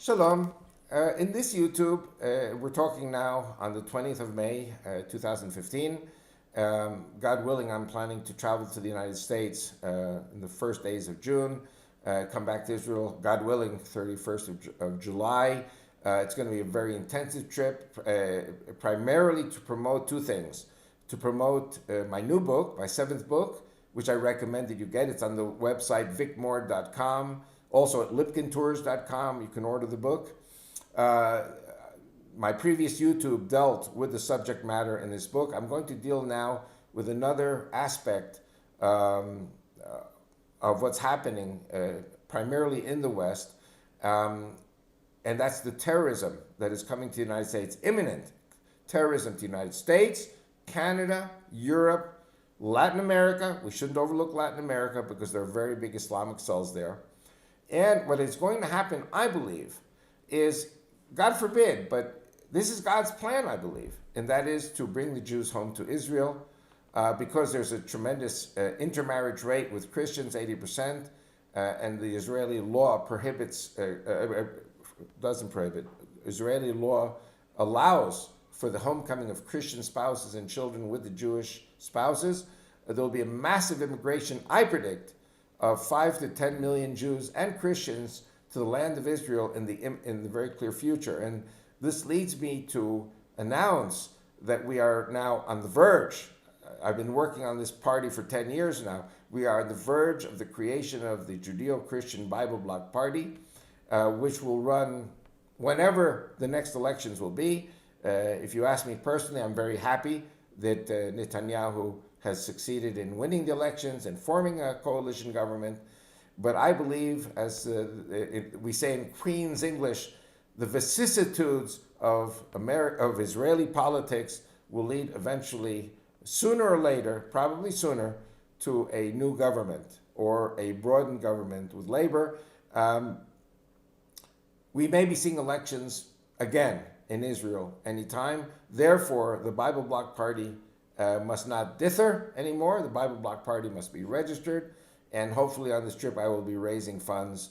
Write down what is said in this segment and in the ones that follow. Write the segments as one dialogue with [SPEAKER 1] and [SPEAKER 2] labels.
[SPEAKER 1] Shalom. In this YouTube, we're talking now on the 20th of May, 2015. God willing, I'm planning to travel to the United States in the first days of June, come back to Israel, God willing, 31st of July. It's going to be a very intensive trip, primarily to promote two things. To promote my new book, my seventh book, which I recommend that you get. It's on the website vicmore.com. Also at lipkintours.com, you can order the book. My previous YouTube dealt with the subject matter in this book. I'm going to deal now with another aspect of what's happening primarily in the West, and that's the terrorism that is coming to the United States, imminent terrorism to the United States, Canada, Europe, Latin America. We shouldn't overlook Latin America because there are very big Islamic cells there. And what is going to happen, I believe, is, God forbid, but this is God's plan, I believe, and that is to bring the Jews home to Israel because there's a tremendous intermarriage rate with Christians, 80%, and the Israeli law prohibits, doesn't prohibit, Israeli law allows for the homecoming of Christian spouses and children with the Jewish spouses. There will be a massive immigration, I predict, of 5 to 10 million Jews and Christians to the land of Israel in the very clear future. And this leads me to announce that we are now on the verge. I've been working on this party for 10 years now. We are on the verge of the creation of the Judeo-Christian Bible Bloc Party, which will run whenever the next elections will be. If you ask me personally, I'm very happy that Netanyahu has succeeded in winning the elections and forming a coalition government. But I believe, as we say in Queen's English, the vicissitudes of Israeli politics will lead eventually, sooner or later, probably sooner, to a new government or a broadened government with labor. We may be seeing elections again in Israel anytime. Therefore, the Bible Bloc Party must not dither anymore. The Bible Bloc Party must be registered. And hopefully on this trip, I will be raising funds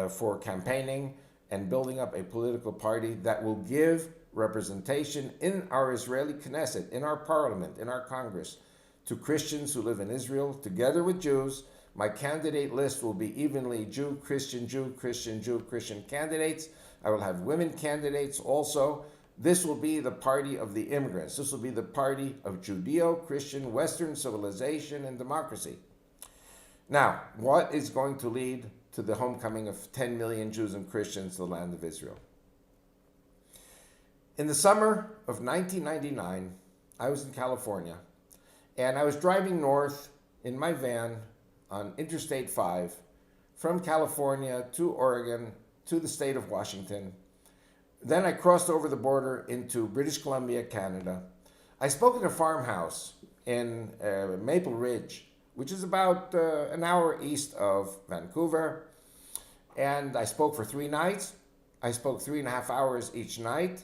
[SPEAKER 1] for campaigning and building up a political party that will give representation in our Israeli Knesset, in our parliament, in our Congress, to Christians who live in Israel, together with Jews. My candidate list will be evenly Jew, Christian, Jew, Christian, Jew, Christian candidates. I will have women candidates also. This will be the party of the immigrants. This will be the party of Judeo-Christian Western civilization and democracy. Now, what is going to lead to the homecoming of 10 million Jews and Christians to the land of Israel? In the summer of 1999, I was in California, and I was driving north in my van on Interstate 5 from California to Oregon to the state of Washington. Then I crossed over the border into British Columbia, Canada. I spoke in a farmhouse in Maple Ridge, which is about an hour east of Vancouver. And I spoke for 3 nights. I spoke 3.5 hours each night.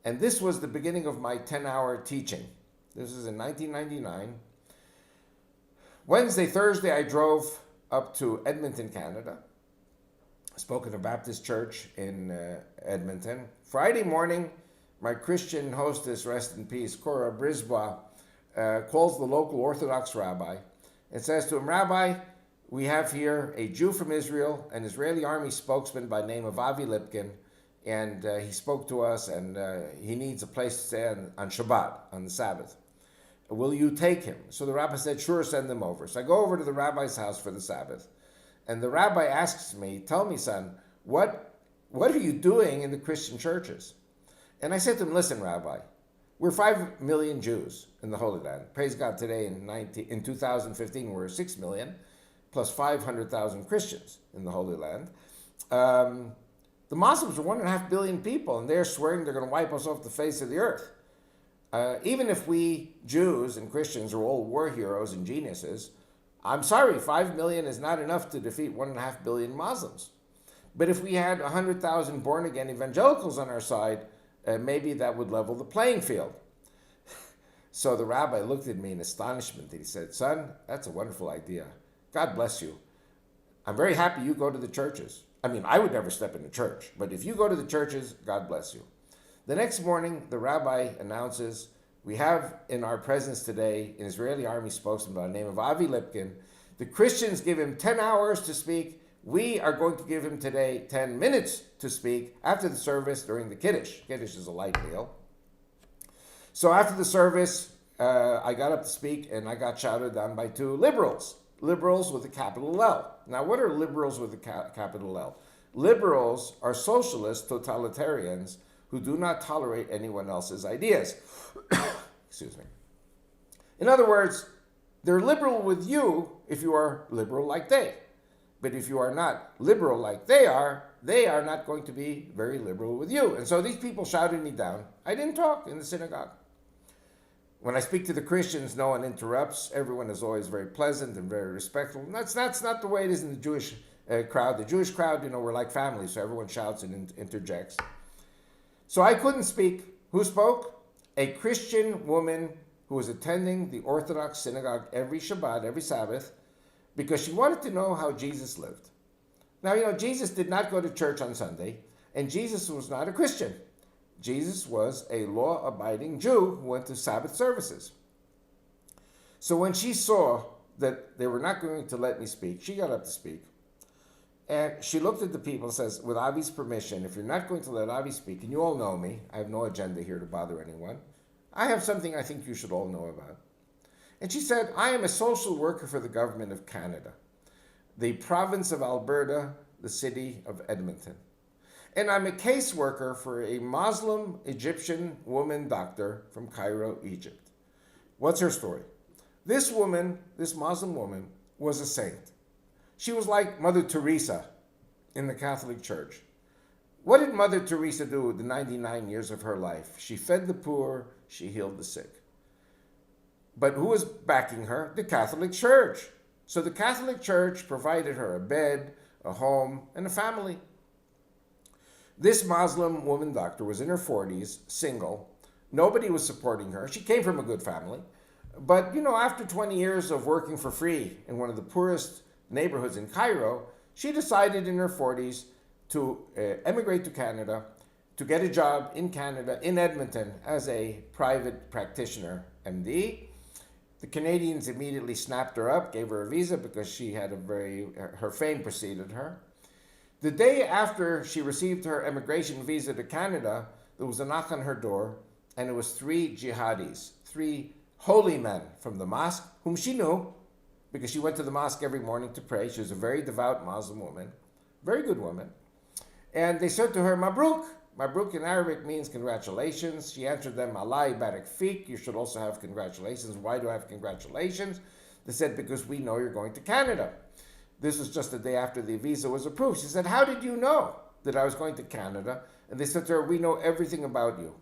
[SPEAKER 1] And this was the beginning of my 10-hour teaching. This is in 1999. Wednesday, Thursday, I drove up to Edmonton, Canada. I spoke in a Baptist church in Edmonton. Friday morning, my Christian hostess, rest in peace, Cora Brisbois, calls the local Orthodox rabbi and says to him, "Rabbi, we have here a Jew from Israel, an Israeli army spokesman by the name of Avi Lipkin, and he spoke to us, and he needs a place to stay on Shabbat, on the Sabbath. Will you take him?" So the rabbi said, "Sure, send him over." So I go over to the rabbi's house for the Sabbath, and the rabbi asks me, "Tell me, son, what are you doing in the Christian churches?" And I said to him, "Listen, Rabbi, we're 5 million Jews in the Holy Land. Praise God, today in 2015, we're 6 million, plus 500,000 Christians in the Holy Land. The Muslims are 1.5 billion people, and they're swearing they're going to wipe us off the face of the earth. Even if we Jews and Christians are all war heroes and geniuses, I'm sorry, 5 million is not enough to defeat 1.5 billion Muslims. But if we had 100,000 born-again evangelicals on our side, maybe that would level the playing field." So the rabbi looked at me in astonishment and he said, "Son, that's a wonderful idea. God bless you. I'm very happy you go to the churches. I mean, I would never step in a church, but if you go to the churches, God bless you. The next morning, the rabbi announces, we have in our presence today an Israeli army spokesman by the name of Avi Lipkin. The Christians give him 10 hours to speak. We are going to give him today 10 minutes to speak after the service during the Kiddush. Kiddush is a light meal. So after the service, I got up to speak and I got shouted down by two liberals. Liberals with a capital L. Now, what are liberals with a capital L? Liberals are socialist totalitarians who do not tolerate anyone else's ideas. Excuse me. In other words, they're liberal with you if you are liberal like they. But if you are not liberal like they are not going to be very liberal with you. And so these people shouted me down. I didn't talk in the synagogue. When I speak to the Christians, no one interrupts. Everyone is always very pleasant and very respectful. And that's not the way it is in the Jewish crowd. The Jewish crowd, we're like family, so everyone shouts and interjects. So I couldn't speak. Who spoke? A Christian woman who was attending the Orthodox synagogue every Shabbat, every Sabbath, because she wanted to know how Jesus lived. Now, Jesus did not go to church on Sunday, and Jesus was not a Christian. Jesus was a law-abiding Jew who went to Sabbath services. So when she saw that they were not going to let me speak, she got up to speak. And she looked at the people and says, with Avi's permission, if you're not going to let Avi speak, and you all know me, I have no agenda here to bother anyone, I have something I think you should all know about. And she said, I am a social worker for the government of Canada, the province of Alberta, the city of Edmonton. And I'm a caseworker for a Muslim Egyptian woman doctor from Cairo, Egypt. What's her story? This woman, this Muslim woman, was a saint. She was like Mother Teresa in the Catholic Church. What did Mother Teresa do with the 99 years of her life? She fed the poor, she healed the sick. But who was backing her? The Catholic Church. So the Catholic Church provided her a bed, a home, and a family. This Muslim woman doctor was in her 40s, single. Nobody was supporting her. She came from a good family. But, after 20 years of working for free in one of the poorest neighborhoods in Cairo, she decided in her 40s to emigrate to Canada, to get a job in Canada, in Edmonton, as a private practitioner, MD. The Canadians immediately snapped her up, gave her a visa because she had her fame preceded her. The day after she received her emigration visa to Canada, there was a knock on her door, and it was 3 jihadis, 3 holy men from the mosque, whom she knew, because she went to the mosque every morning to pray. She was a very devout Muslim woman, very good woman. And they said to her, Mabruk. Mabruk in Arabic means congratulations. She answered them, Allah barak fik. You should also have congratulations. Why do I have congratulations? They said, because we know you're going to Canada. This was just the day after the visa was approved. She said, how did you know that I was going to Canada? And they said to her, we know everything about you.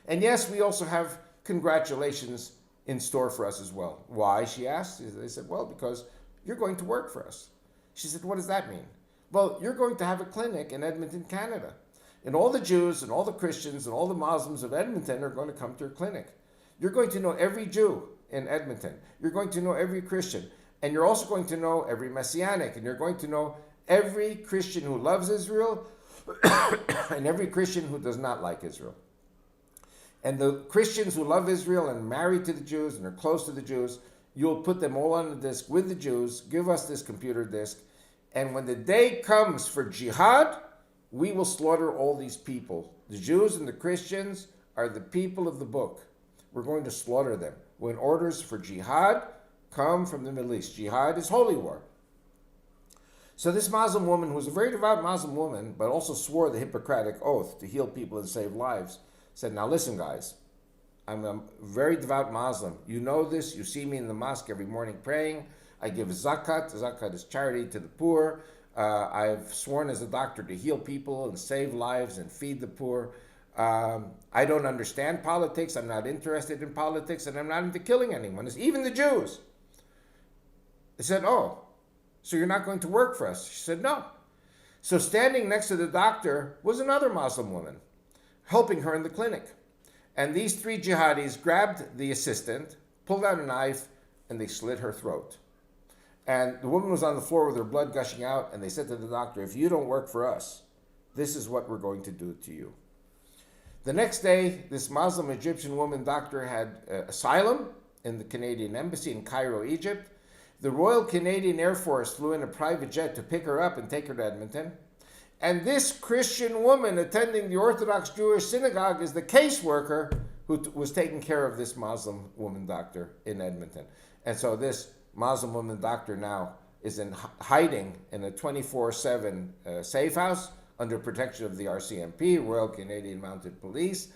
[SPEAKER 1] And yes, we also have congratulations in store for us as well. Why, she asked. They said, well, because you're going to work for us. She said, what does that mean? Well, you're going to have a clinic in Edmonton, Canada. And all the Jews and all the Christians and all the Muslims of Edmonton are going to come to your clinic. You're going to know every Jew in Edmonton. You're going to know every Christian. And you're also going to know every Messianic. And you're going to know every Christian who loves Israel and every Christian who does not like Israel. And the Christians who love Israel and married to the Jews and are close to the Jews, you'll put them all on the disk with the Jews, give us this computer disk, and when the day comes for jihad, we will slaughter all these people. The Jews and the Christians are the people of the book. We're going to slaughter them. When orders for jihad come from the Middle East, jihad is holy war. So this Muslim woman, who was a very devout Muslim woman, but also swore the Hippocratic oath to heal people and save lives, said, now listen, guys, I'm a very devout Muslim. You know this. You see me in the mosque every morning praying. I give zakat. Zakat is charity to the poor. I've sworn as a doctor to heal people and save lives and feed the poor. I don't understand politics. I'm not interested in politics, and I'm not into killing anyone. It's even the Jews. They said, oh, so you're not going to work for us? She said, no. So standing next to the doctor was another Muslim woman, helping her in the clinic. And these 3 jihadis grabbed the assistant, pulled out a knife, and they slit her throat. And the woman was on the floor with her blood gushing out, and they said to the doctor, if you don't work for us, this is what we're going to do to you. The next day, this Muslim Egyptian woman doctor had asylum in the Canadian embassy in Cairo, Egypt. The Royal Canadian Air Force flew in a private jet to pick her up and take her to Edmonton. And this Christian woman attending the Orthodox Jewish synagogue is the caseworker who was taking care of this Muslim woman doctor in Edmonton. And so this Muslim woman doctor now is in hiding in a 24/7 safe house under protection of the RCMP, Royal Canadian Mounted Police.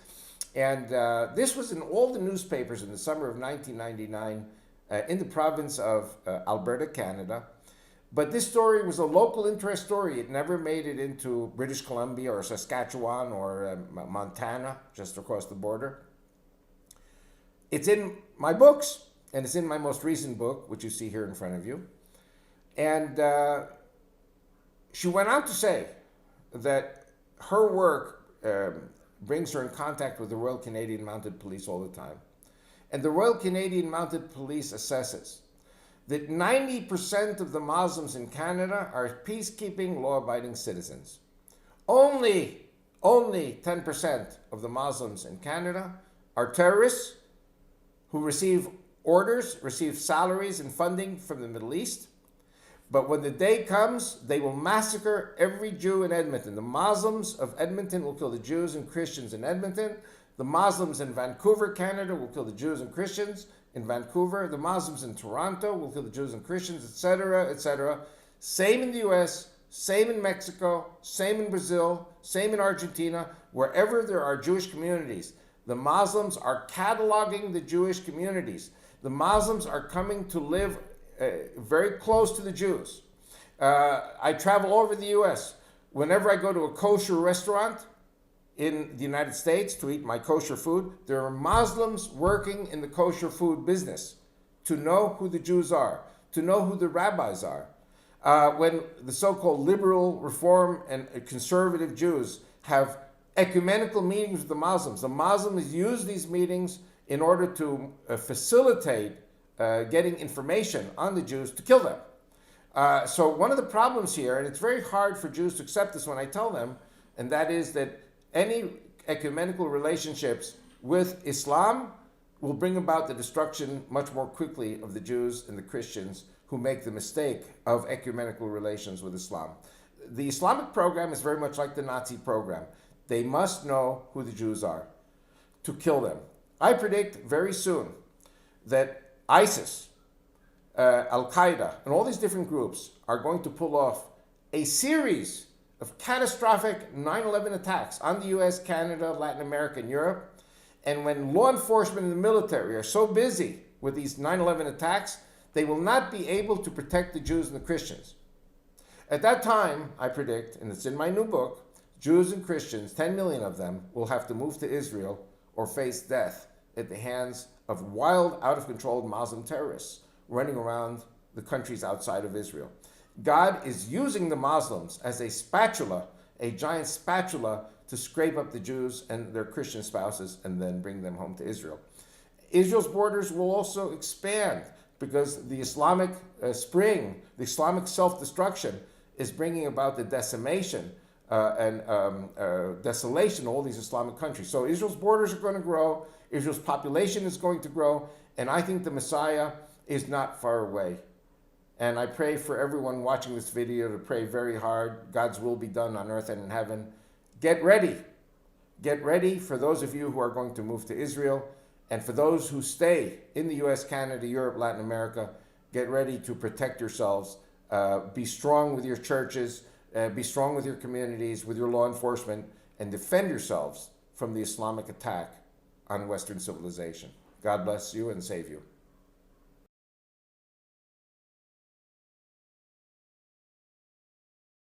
[SPEAKER 1] And this was in all the newspapers in the summer of 1999 in the province of Alberta, Canada. But this story was a local interest story. It never made it into British Columbia or Saskatchewan or Montana, just across the border. It's in my books, and it's in my most recent book, which you see here in front of you. And she went on to say that her work brings her in contact with the Royal Canadian Mounted Police all the time. And the Royal Canadian Mounted Police assesses that 90% of the Muslims in Canada are peacekeeping, law-abiding citizens. Only 10% of the Muslims in Canada are terrorists who receive orders, receive salaries and funding from the Middle East. But when the day comes, they will massacre every Jew in Edmonton. The Muslims of Edmonton will kill the Jews and Christians in Edmonton. The Muslims in Vancouver, Canada will kill the Jews and Christians in Vancouver. The Muslims in Toronto will kill the Jews and Christians, etc., etc. Same in the US, same in Mexico, same in Brazil, same in Argentina. Wherever there are Jewish communities, the Muslims are cataloging the Jewish communities. The Muslims are coming to live very close to the Jews. I travel all over the US. Whenever I go to a kosher restaurant in the United States to eat my kosher food, there are Muslims working in the kosher food business to know who the Jews are, to know who the rabbis are. When the so-called liberal, reform, and conservative Jews have ecumenical meetings with the Muslims use these meetings in order to facilitate getting information on the Jews to kill them. So one of the problems here, and it's very hard for Jews to accept this when I tell them, and that is that any ecumenical relationships with Islam will bring about the destruction much more quickly of the Jews and the Christians who make the mistake of ecumenical relations with Islam. The Islamic program is very much like the Nazi program. They must know who the Jews are to kill them. I predict very soon that ISIS, Al-Qaeda, and all these different groups are going to pull off a series of catastrophic 9/11 attacks on the US, Canada, Latin America, and Europe. And when law enforcement and the military are so busy with these 9/11 attacks, they will not be able to protect the Jews and the Christians. At that time, I predict, and it's in my new book, Jews and Christians, 10 million of them, will have to move to Israel or face death at the hands of wild, out-of-control Muslim terrorists running around the countries outside of Israel. God is using the Muslims as a spatula, a giant spatula, to scrape up the Jews and their Christian spouses and then bring them home to Israel. Israel's borders will also expand because the Islamic spring, the Islamic self-destruction, is bringing about the decimation and desolation of all these Islamic countries. So Israel's borders are going to grow, Israel's population is going to grow, and I think the Messiah is not far away. And I pray for everyone watching this video to pray very hard. God's will be done on earth and in heaven. Get ready. Get ready for those of you who are going to move to Israel. And for those who stay in the US, Canada, Europe, Latin America, get ready to protect yourselves. Be strong with your churches. Be strong with your communities, with your law enforcement, and defend yourselves from the Islamic attack on Western civilization. God bless you and save you.